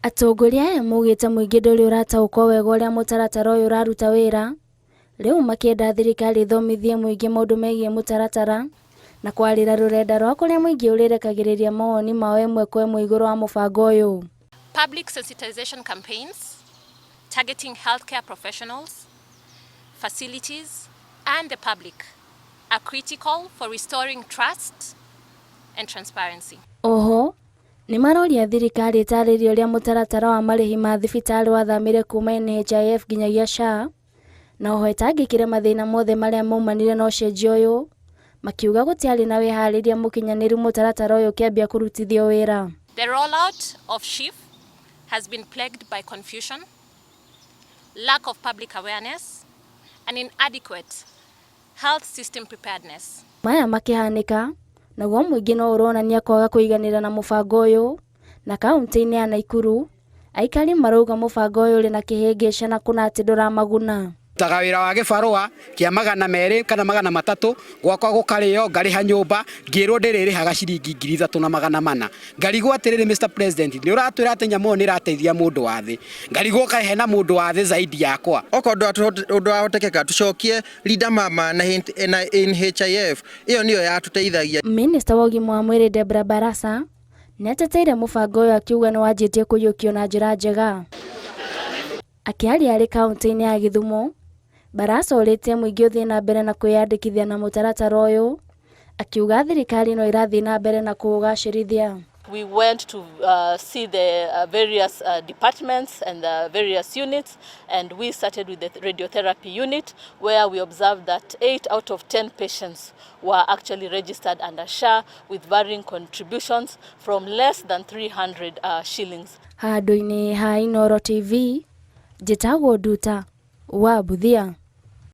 Atongoria aya mugite muingi nduri urataũkwo wega uria mutaratara uyu uraruta wira, riu makienda thirikari ithomithie muingi maundu megie mutaratara na kwarira rurenda rwa kuria muingi urirekagiriria mawoni mao imwe kwa imwe iguru wa mubango uyu. Public sensitization campaigns targeting healthcare professionals, facilities and the public are critical for restoring trust and transparency. Oho, ni maroria thirikari itaririe uria mutaratara wa marihi ma thibitari wathamire kuma NHIF nginyagia SHA, na oho itangikire mathina mothe maria maumanire na ucenjia uyu, makiuga gutiari na wihariria mukinyaniru mutaratara uyu kiambia kurutithio wira. The rollout of SHIF has been plagued by confusion, lack of public awareness and inadequate health system preparedness. Maya makihanika naguo muingi no uronania kwaga kuiganira na mubango uyu, na kaunti-ini ya Nakuru aikari marauga mubango uyu uri na kihingica na kuna ati nduramaguna. Tagawira wa gibarua kia 200 kana 300 gwakwa gukario ngariha nyumba ngirwo ndiririhaga ciringi 3,400 ngarigwo atiriri Mr President ni uratwira ati nyamo ni rateithia mundu wa thi ngarigwo kahena mundu wa thi zaidi yakwa okorwo ahotekeka tucokie leader mama na NHIF iyo niyo yatuteithagia. Minister wa ugima wa mwiri Debra Barasa neteteire mubango uyu akiuga ni wanjitie kuyukio na njira njega. Akiaria ari kaunti-ini ya Githumo, Barasa uritie muingi uthie na mbere na kwiyandikithia na mutaratara uyu, akiuga thirikari no irathie na mbere na kuugacirithia. We went to see the various departments and the various units, and we started with the radiotherapy unit, where we observed that 8 out of 10 patients were actually registered under SHA with varying contributions from less than 300 shillings. Handu-ini ha Inooro TV, Njitagwo Nduta wa Buthia.